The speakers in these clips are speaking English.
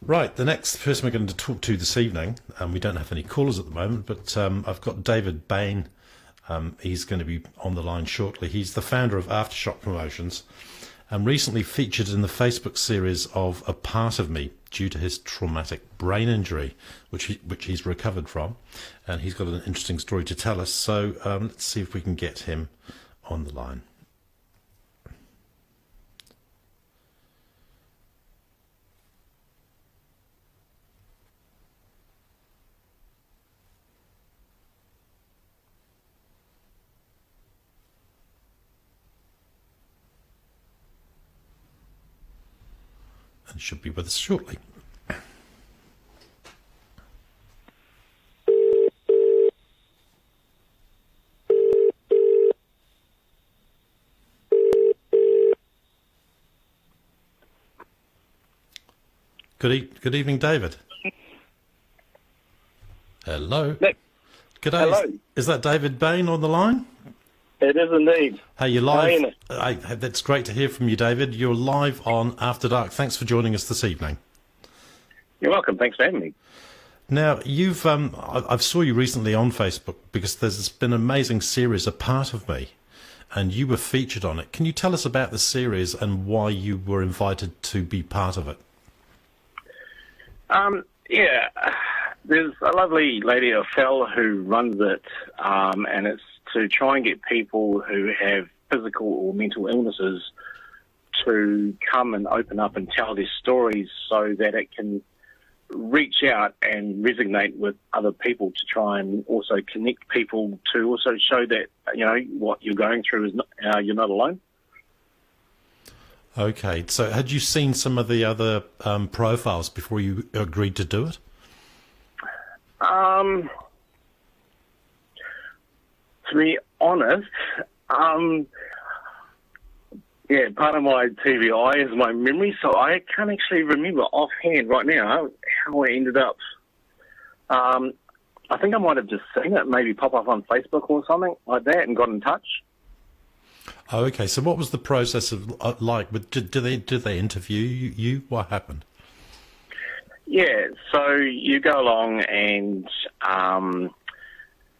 Right, the next person we're going to talk to this evening, we don't have any callers at the moment, but I've got David Bain. He's going to be on the line shortly. He's the founder of Aftershock Promotions and recently featured in the Facebook series of A Part of Me due to his traumatic brain injury, which he's recovered from. And he's got an interesting story to tell us. So let's see if we can get him on the line. And should be with us shortly. Good evening, David. Hello. Nick. Good day. Hello. Is that David Bain on the line? It is indeed. Hey, you're live. Hi, That's great to hear from you, David. You're live on After Dark. Thanks for joining us this evening. You're welcome. Thanks for having me. Now, you've I've saw you recently on Facebook because there's been an amazing series, A Part of Me, and you were featured on it. Can you tell us about the series and why you were invited to be part of it? Yeah, there's a lovely lady, a fella, who runs it, and it's to try and get people who have physical or mental illnesses to come and open up and tell their stories so that it can reach out and resonate with other people to try and also connect people to also show that, you know, what you're going through is not, you're not alone. Okay, so had you seen some of the other profiles before you agreed to do it? To be honest, yeah, part of my TBI is my memory, so I can't actually remember offhand right now how I ended up. I think I might have just seen it maybe pop up on Facebook or something like that and got in touch. Oh, okay. So what was the process of like? Did they interview you? What happened? Yeah, so you go along and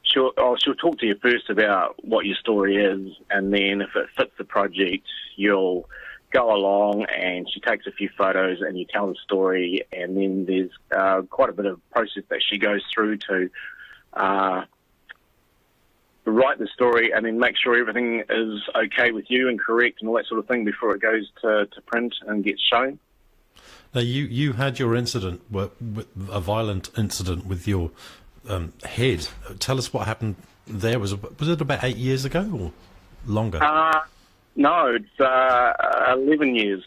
she'll talk to you first about what your story is, and then if it fits the project, you'll go along and she takes a few photos and you tell the story, and then there's quite a bit of process that she goes through to write the story and then make sure everything is okay with you and correct and all that sort of thing before it goes to print and gets shown. Now, you had your incident, a violent incident with your head. Tell us what happened there. Was it about 8 years ago or longer? No, it's 11 years.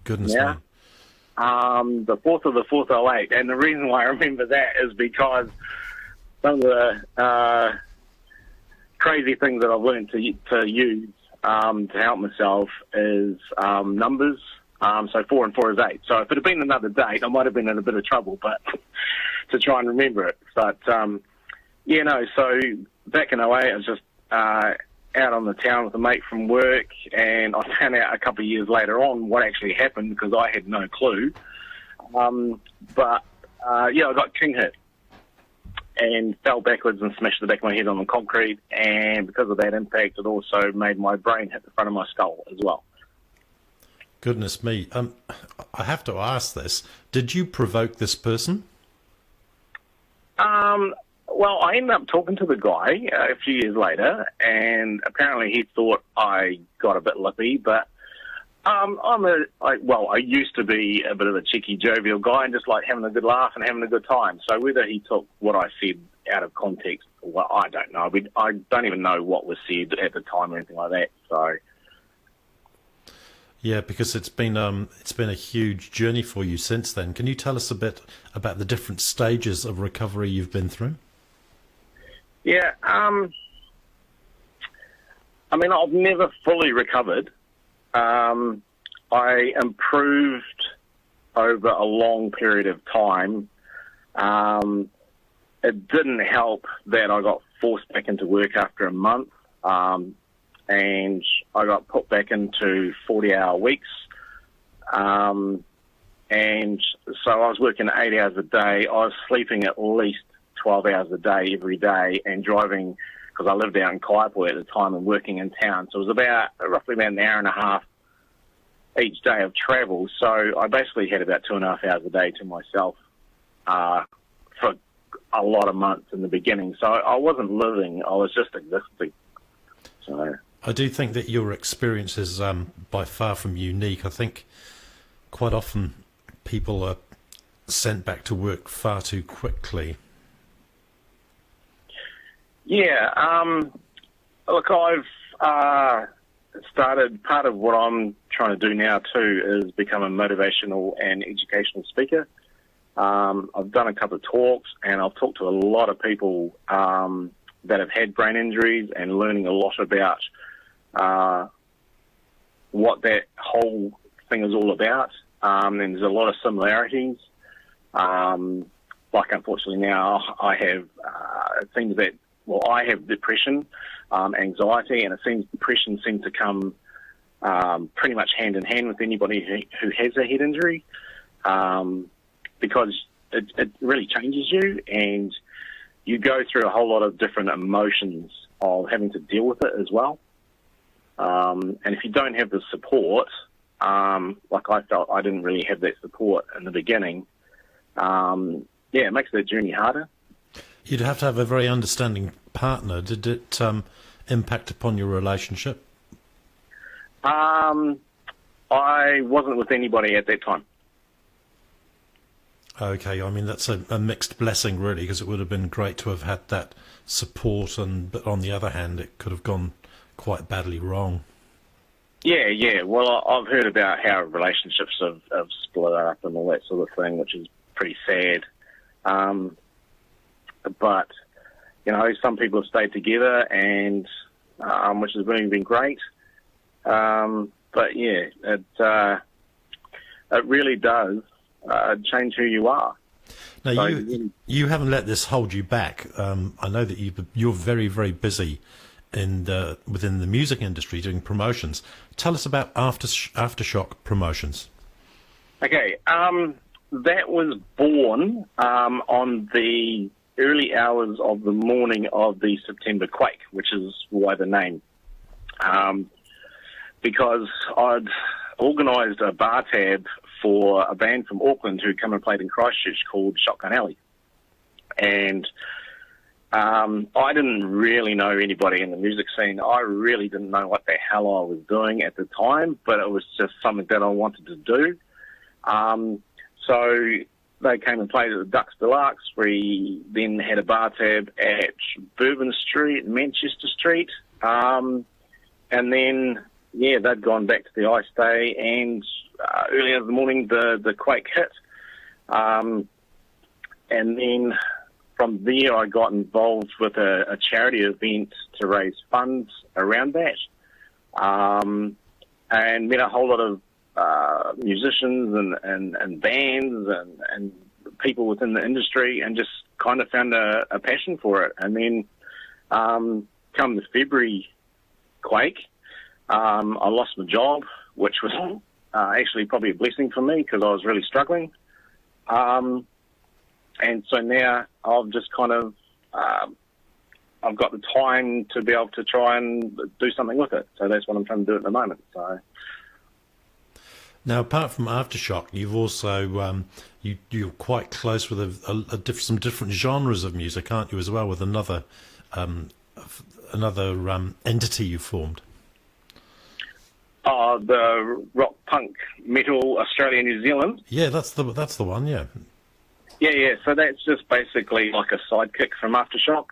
Goodness now. me. The 4th of the 4th, 08. And the reason why I remember that is because some of the crazy things that I've learned to use to help myself is numbers. So 4 and 4 is 8. So if it had been another date, I might have been in a bit of trouble, but to try and remember it. But, yeah, no, so back in 08, I was just out on the town with a mate from work, and I found out a couple of years later on what actually happened because I had no clue. Yeah, I got king hit and fell backwards and smashed the back of my head on the concrete, and because of that impact, it also made my brain hit the front of my skull as well. Goodness me. I have to ask this. Did you provoke this person? Well, I ended up talking to the guy a few years later, and apparently he thought I got a bit lippy, but I used to be a bit of a cheeky, jovial guy and just like having a good laugh and having a good time. So whether he took what I said out of context, well, I don't know. I don't even know what was said at the time or anything like that. So. Yeah, because it's been a huge journey for you since then. Can you tell us a bit about the different stages of recovery you've been through? Yeah, I mean, I've never fully recovered. I improved over a long period of time. It didn't help that I got forced back into work after a month. And I got put back into 40-hour weeks. And so I was working 8 hours a day. I was sleeping at least 12 hours a day every day and driving, because I lived out in Kaiapoi at the time and working in town. So it was roughly about an hour and a half each day of travel. So I basically had about 2.5 hours a day to myself for a lot of months in the beginning. So I wasn't living, I was just existing. So I do think that your experience is by far from unique. I think quite often people are sent back to work far too quickly. Yeah, look, I've started, part of what I'm trying to do now too is become a motivational and educational speaker. I've done a couple of talks, and I've talked to a lot of people that have had brain injuries, and learning a lot about what that whole thing is all about. And there's a lot of similarities. Like, unfortunately now I have things that, well, I have depression, anxiety, and it seems depression seems to come pretty much hand in hand with anybody who has a head injury, because it really changes you, and you go through a whole lot of different emotions of having to deal with it as well. And if you don't have the support, like I felt I didn't really have that support in the beginning, it makes that journey harder. You'd have to have a very understanding partner. Did it impact upon your relationship? I wasn't with anybody at that time. Okay, I mean, that's a mixed blessing, really, because it would have been great to have had that support, but on the other hand, it could have gone quite badly wrong. Yeah. Well, I've heard about how relationships have split up and all that sort of thing, which is pretty sad. But, you know, some people have stayed together, and which has really been great. But, yeah, it really does change who you are. Now, So, you haven't let this hold you back. I know that you're very, very busy within the music industry doing promotions. Tell us about Aftershock Promotions. Okay, that was born on the early hours of the morning of the September quake, which is why the name. Because I'd organised a bar tab for a band from Auckland who come and played in Christchurch called Shotgun Alley. And I didn't really know anybody in the music scene. I really didn't know what the hell I was doing at the time, but it was just something that I wanted to do. So they came and played at the Ducks Deluxe. We then had a bar tab at Bourbon Street, Manchester Street. And then, they'd gone back to the ice day, and early in the morning, the quake hit. And then from there, I got involved with a charity event to raise funds around that, and met a whole lot of musicians and bands and people within the industry, and just kind of found a passion for it. And then come the February quake, I lost my job, which was actually probably a blessing for me, because I was really struggling. And so now I've just kind of, I've got the time to be able to try and do something with it. So that's what I'm trying to do at the moment. So now, apart from Aftershock, you've also you're quite close with some different genres of music, aren't you? As well, with another entity you formed. The rock, punk, metal, Australia, New Zealand. Yeah, that's the one. Yeah. Yeah. So that's just basically like a sidekick from Aftershock.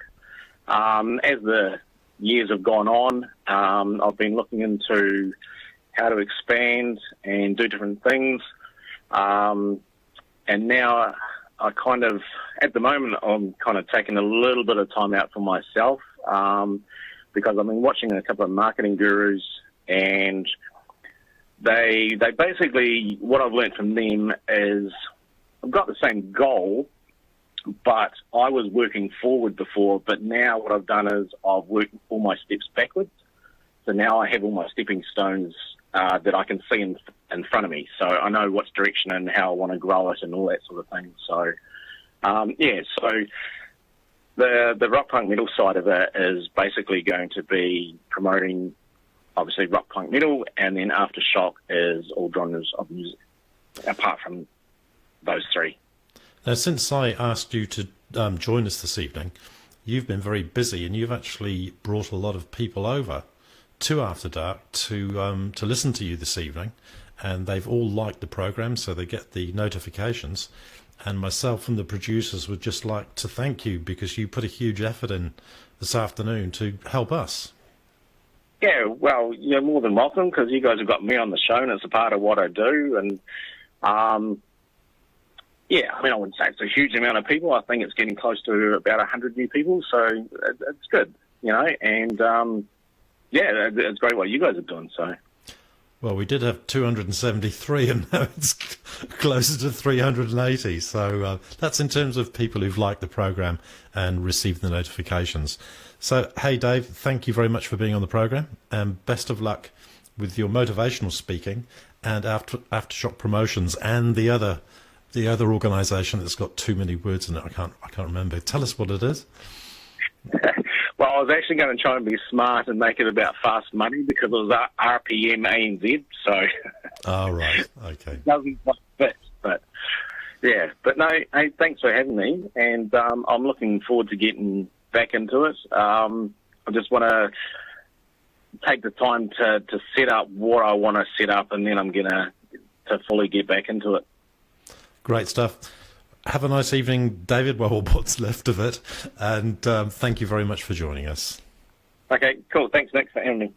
As the years have gone on, I've been looking into how to expand and do different things. And now I kind of, at the moment, I'm kind of taking a little bit of time out for myself, because I've been watching a couple of marketing gurus, and they basically, what I've learned from them is I've got the same goal, but I was working forward before, but now what I've done is I've worked all my steps backwards. So now I have all my stepping stones that I can see in front of me, so I know which direction and how I want to grow it and all that sort of thing. So, so the rock punk metal side of it is basically going to be promoting, obviously, rock punk metal, and then Aftershock is all genres of music, apart from those three. Now, since I asked you to join us this evening, you've been very busy, and you've actually brought a lot of people over to After Dark to listen to you this evening, and they've all liked the program, so they get the notifications. And myself and the producers would just like to thank you, because you put a huge effort in this afternoon to help us. Yeah, well, you're more than welcome, because you guys have got me on the show, and it's a part of what I do. And yeah, I mean, I wouldn't say it's a huge amount of people. I think it's getting close to about 100 new people, so it's good, you know. And yeah, it's great what you guys are doing. So. Well, we did have 273, and now it's closer to 380. So that's in terms of people who've liked the program and received the notifications. So, hey, Dave, thank you very much for being on the program, and best of luck with your motivational speaking and Aftershock Promotions and the other organisation that's got too many words in it. I can't remember. Tell us what it is. Well, I was actually going to try and be smart and make it about fast money, because it was RPM ANZ, so... Oh, right, okay. It doesn't quite fit, but... Yeah, but no, hey, thanks for having me, and I'm looking forward to getting back into it. I just want to take the time to set up what I want to set up, and then I'm going to fully get back into it. Great stuff. Have a nice evening, David, well, what's left of it, and thank you very much for joining us. Okay, cool. Thanks, Nick, for having me.